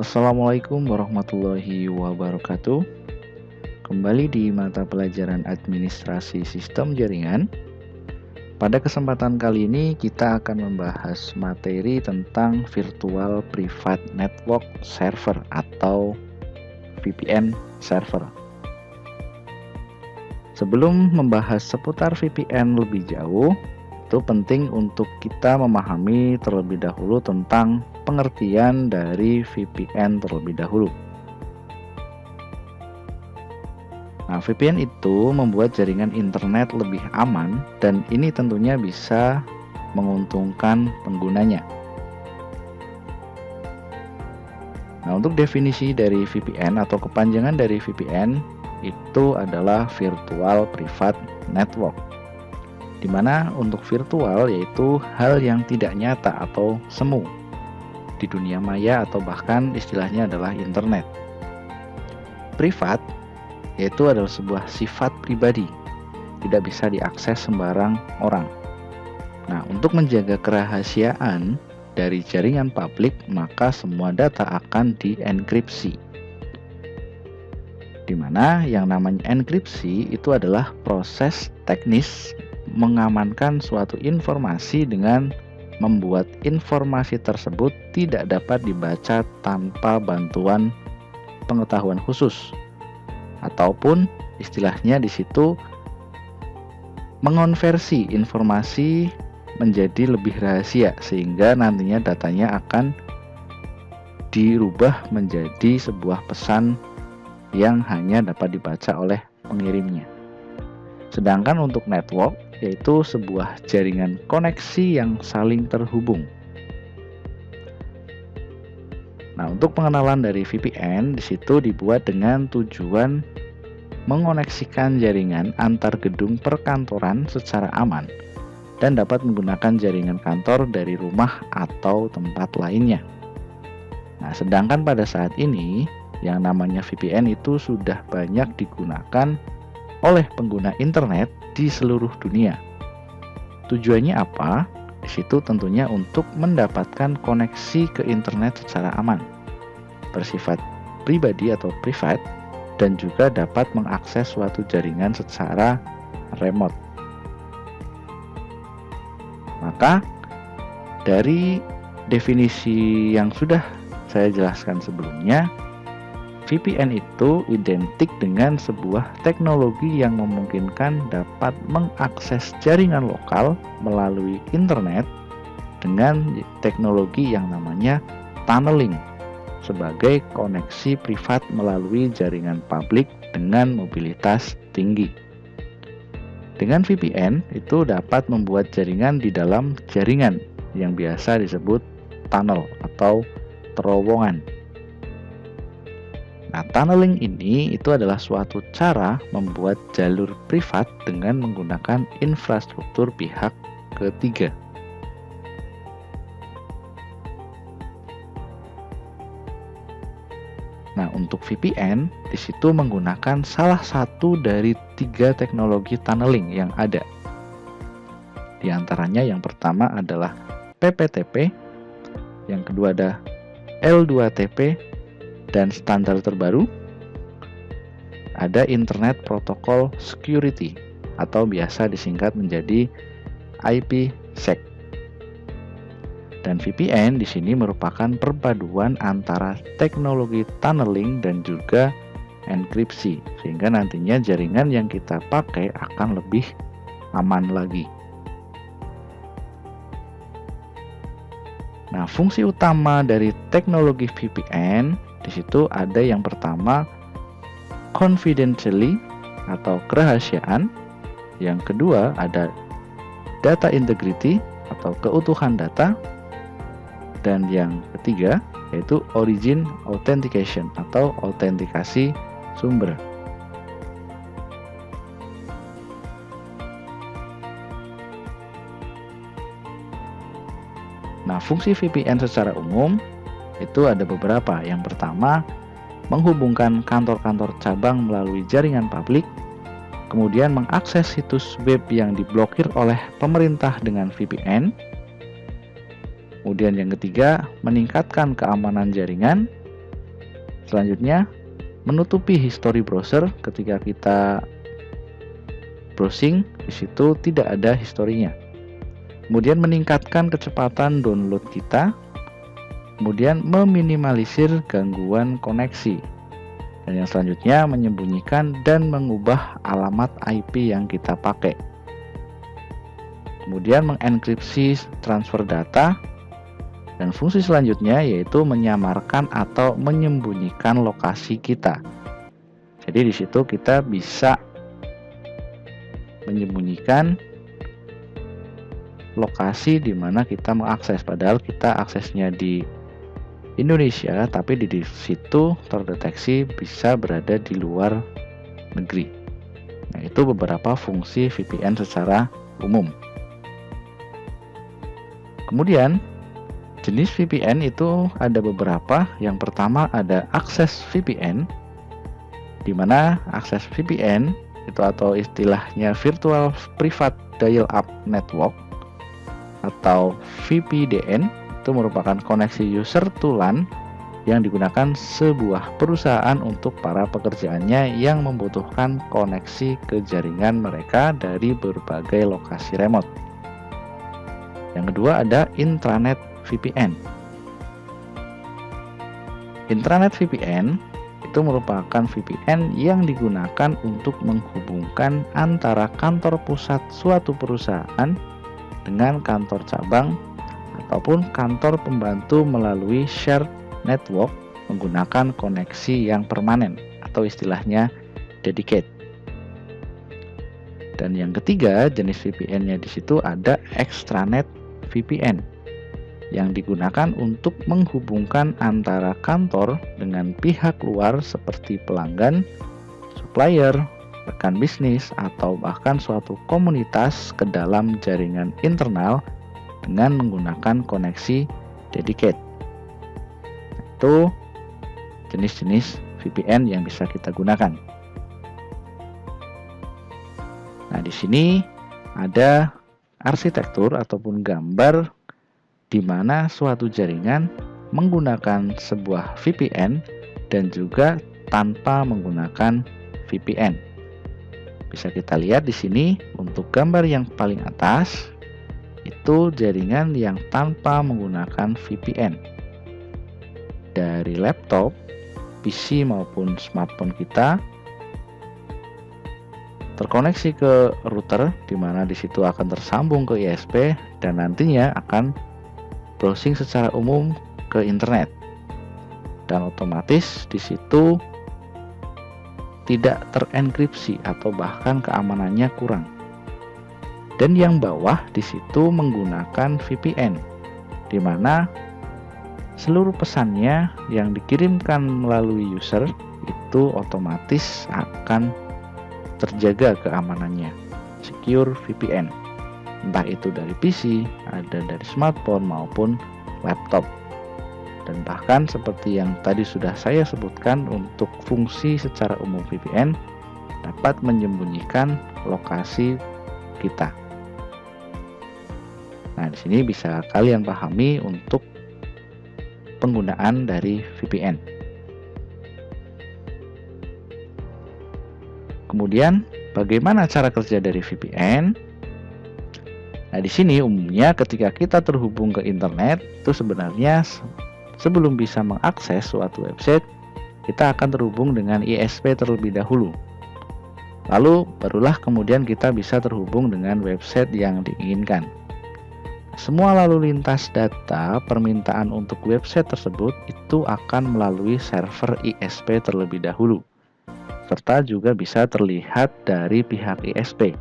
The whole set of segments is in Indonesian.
Assalamualaikum warahmatullahi wabarakatuh. Kembali di mata pelajaran Administrasi Sistem Jaringan. Pada kesempatan kali ini kita akan membahas materi tentang Virtual Private Network Server atau VPN server. Sebelum membahas seputar VPN lebih jauh, itu penting untuk kita memahami terlebih dahulu tentang pengertian dari VPN terlebih dahulu. Nah, VPN itu membuat jaringan internet lebih aman dan ini tentunya bisa menguntungkan penggunanya. Nah, untuk definisi dari VPN atau kepanjangan dari VPN itu adalah Virtual Private Network, di mana untuk virtual yaitu hal yang tidak nyata atau semu di dunia maya atau bahkan istilahnya adalah internet. Privat yaitu adalah sebuah sifat pribadi, tidak bisa diakses sembarang orang. Nah, untuk menjaga kerahasiaan dari jaringan publik, maka semua data akan dienkripsi. Di mana yang namanya enkripsi itu adalah proses teknis mengamankan suatu informasi dengan membuat informasi tersebut tidak dapat dibaca tanpa bantuan pengetahuan khusus, ataupun istilahnya di situ mengonversi informasi menjadi lebih rahasia sehingga nantinya datanya akan dirubah menjadi sebuah pesan yang hanya dapat dibaca oleh pengirimnya. Sedangkan untuk network yaitu sebuah jaringan koneksi yang saling terhubung. Nah, untuk pengenalan dari VPN di situ dibuat dengan tujuan mengoneksikan jaringan antar gedung perkantoran secara aman dan dapat menggunakan jaringan kantor dari rumah atau tempat lainnya. Nah, sedangkan pada saat ini yang namanya VPN itu sudah banyak digunakan oleh pengguna internet di seluruh dunia. Tujuannya apa? Di situ tentunya untuk mendapatkan koneksi ke internet secara aman, bersifat pribadi atau private, dan juga dapat mengakses suatu jaringan secara remote. Maka dari definisi yang sudah saya jelaskan sebelumnya, VPN itu identik dengan sebuah teknologi yang memungkinkan dapat mengakses jaringan lokal melalui internet dengan teknologi yang namanya tunneling sebagai koneksi privat melalui jaringan publik dengan mobilitas tinggi. Dengan VPN itu dapat membuat jaringan di dalam jaringan yang biasa disebut tunnel atau terowongan. Nah, tunneling ini itu adalah suatu cara membuat jalur privat dengan menggunakan infrastruktur pihak ketiga. Nah, untuk VPN di situ menggunakan salah satu dari 3 teknologi tunneling yang ada. Di antaranya yang pertama adalah PPTP, yang kedua ada L2TP, dan standar terbaru ada Internet Protocol Security atau biasa disingkat menjadi IPsec. Dan VPN di sini merupakan perpaduan antara teknologi tunneling dan juga enkripsi sehingga nantinya jaringan yang kita pakai akan lebih aman lagi. Nah, fungsi utama dari teknologi VPN di situ ada yang pertama confidentially atau kerahasiaan, yang kedua ada data integrity atau keutuhan data, dan yang ketiga yaitu origin authentication atau autentikasi sumber. Nah, fungsi VPN secara umum itu ada beberapa. Yang pertama, menghubungkan kantor-kantor cabang melalui jaringan publik, kemudian mengakses situs web yang diblokir oleh pemerintah dengan VPN, Kemudian yang ketiga, meningkatkan keamanan jaringan. Selanjutnya, menutupi history browser. Ketika kita browsing, di situ tidak ada historinya. Kemudian meningkatkan kecepatan download kita. Kemudian meminimalisir gangguan koneksi. Dan yang selanjutnya, menyembunyikan dan mengubah alamat IP yang kita pakai. Kemudian mengenkripsi transfer data. Dan fungsi selanjutnya yaitu menyamarkan atau menyembunyikan lokasi kita. Jadi di situ kita bisa menyembunyikan lokasi di mana kita mengakses, padahal kita aksesnya di Indonesia, tapi di situ terdeteksi bisa berada di luar negeri. Nah, itu beberapa fungsi VPN secara umum. Kemudian jenis VPN itu ada beberapa. Yang pertama ada akses VPN, di mana akses VPN itu atau istilahnya Virtual Private Dial-up Network atau VPDN itu merupakan koneksi user to LAN yang digunakan sebuah perusahaan untuk para pekerjaannya yang membutuhkan koneksi ke jaringan mereka dari berbagai lokasi remote. Yang kedua ada intranet VPN. Intranet VPN itu merupakan VPN yang digunakan untuk menghubungkan antara kantor pusat suatu perusahaan dengan kantor cabang ataupun kantor pembantu melalui shared network menggunakan koneksi yang permanen atau istilahnya dedicated. Dan yang ketiga, jenis VPN-nya di situ ada extranet VPN yang digunakan untuk menghubungkan antara kantor dengan pihak luar seperti pelanggan, supplier, rekan bisnis, atau bahkan suatu komunitas ke dalam jaringan internal dengan menggunakan koneksi dedicated. Itu jenis-jenis VPN yang bisa kita gunakan. Nah, di sini ada arsitektur ataupun gambar di mana suatu jaringan menggunakan sebuah VPN dan juga tanpa menggunakan VPN. Bisa kita lihat di sini untuk gambar yang paling atas itu jaringan yang tanpa menggunakan VPN. Dari laptop, PC maupun smartphone kita terkoneksi ke router di mana di situ akan tersambung ke ISP dan nantinya akan browsing secara umum ke internet. Dan otomatis di situ tidak terenkripsi atau bahkan keamanannya kurang. Dan yang bawah di situ menggunakan VPN, di mana seluruh pesannya yang dikirimkan melalui user itu otomatis akan terjaga keamanannya, secure VPN. Entah itu dari PC, ada dari smartphone maupun laptop. Dan bahkan seperti yang tadi sudah saya sebutkan, untuk fungsi secara umum VPN dapat menyembunyikan lokasi kita. Nah, di sini bisa kalian pahami untuk penggunaan dari VPN. Kemudian, bagaimana cara kerja dari VPN? Nah, di sini umumnya ketika kita terhubung ke internet, itu sebenarnya sebelum bisa mengakses suatu website, kita akan terhubung dengan ISP terlebih dahulu. Lalu barulah kemudian kita bisa terhubung dengan website yang diinginkan. Semua lalu lintas data permintaan untuk website tersebut itu akan melalui server ISP terlebih dahulu, serta juga bisa terlihat dari pihak ISP.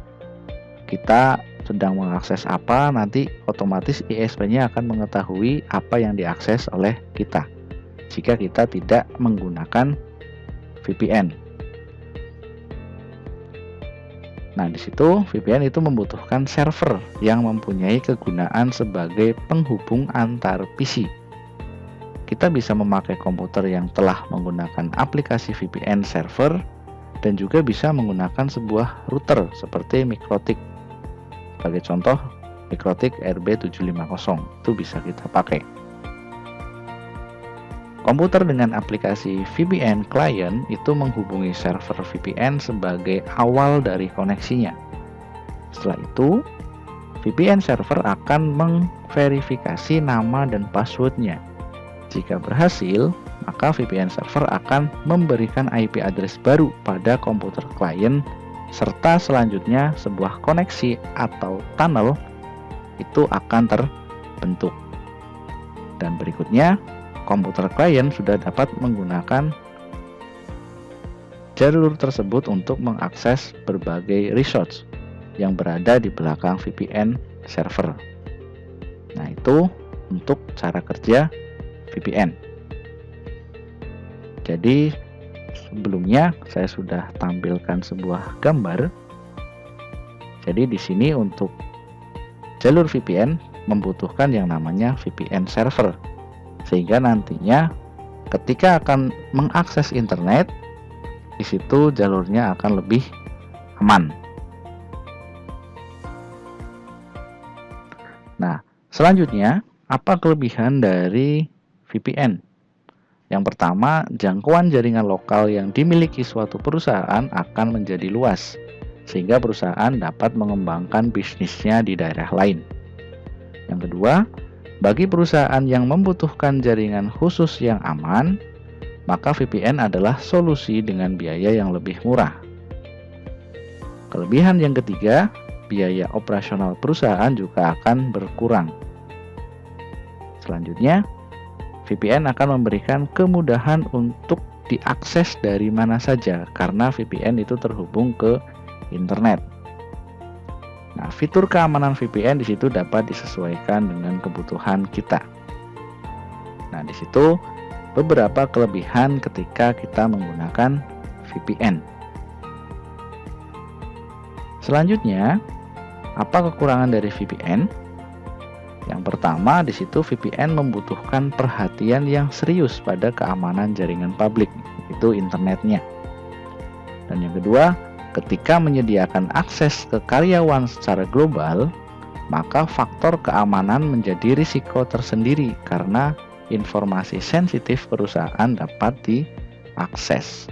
Kita sedang mengakses apa, nanti otomatis ISP-nya akan mengetahui apa yang diakses oleh kita jika kita tidak menggunakan VPN. Nah, di situ VPN itu membutuhkan server yang mempunyai kegunaan sebagai penghubung antar PC. Kita bisa memakai komputer yang telah menggunakan aplikasi VPN server dan juga bisa menggunakan sebuah router seperti MikroTik. Sebagai contoh, MikroTik RB750 itu bisa kita pakai. Komputer dengan aplikasi VPN client itu menghubungi server VPN sebagai awal dari koneksinya. Setelah itu, VPN server akan memverifikasi nama dan passwordnya. Jika berhasil, maka VPN server akan memberikan IP address baru pada komputer klien, serta selanjutnya sebuah koneksi atau tunnel itu akan terbentuk. Dan berikutnya, komputer klien sudah dapat menggunakan jalur tersebut untuk mengakses berbagai resource yang berada di belakang VPN server. Nah, itu untuk cara kerja VPN. Jadi, sebelumnya saya sudah tampilkan sebuah gambar. Jadi di sini untuk jalur VPN membutuhkan yang namanya VPN server. Sehingga nantinya ketika akan mengakses internet, di situ jalurnya akan lebih aman. Nah, selanjutnya, apa kelebihan dari VPN? Yang pertama, jangkauan jaringan lokal yang dimiliki suatu perusahaan akan menjadi luas, sehingga perusahaan dapat mengembangkan bisnisnya di daerah lain. Yang kedua, bagi perusahaan yang membutuhkan jaringan khusus yang aman, maka VPN adalah solusi dengan biaya yang lebih murah. Kelebihan yang ketiga, biaya operasional perusahaan juga akan berkurang. Selanjutnya, VPN akan memberikan kemudahan untuk diakses dari mana saja karena VPN itu terhubung ke internet. Nah, fitur keamanan VPN di situ dapat disesuaikan dengan kebutuhan kita. Nah, di situ beberapa kelebihan ketika kita menggunakan VPN. Selanjutnya, apa kekurangan dari VPN? Yang pertama, di situ VPN membutuhkan perhatian yang serius pada keamanan jaringan publik, itu internetnya. Dan yang kedua, ketika menyediakan akses ke karyawan secara global, maka faktor keamanan menjadi risiko tersendiri karena informasi sensitif perusahaan dapat diakses.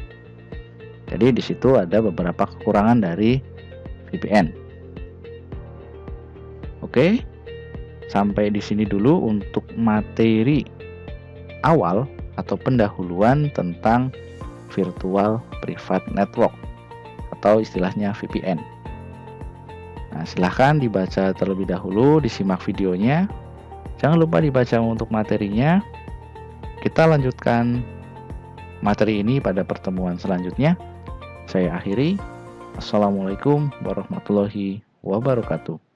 Jadi di situ ada beberapa kekurangan dari VPN. Oke, sampai di sini dulu untuk materi awal atau pendahuluan tentang virtual private network atau istilahnya VPN. Nah, silahkan dibaca terlebih dahulu, disimak videonya. Jangan lupa dibaca untuk materinya. Kita lanjutkan materi ini pada pertemuan selanjutnya. Saya akhiri. Assalamualaikum warahmatullahi wabarakatuh.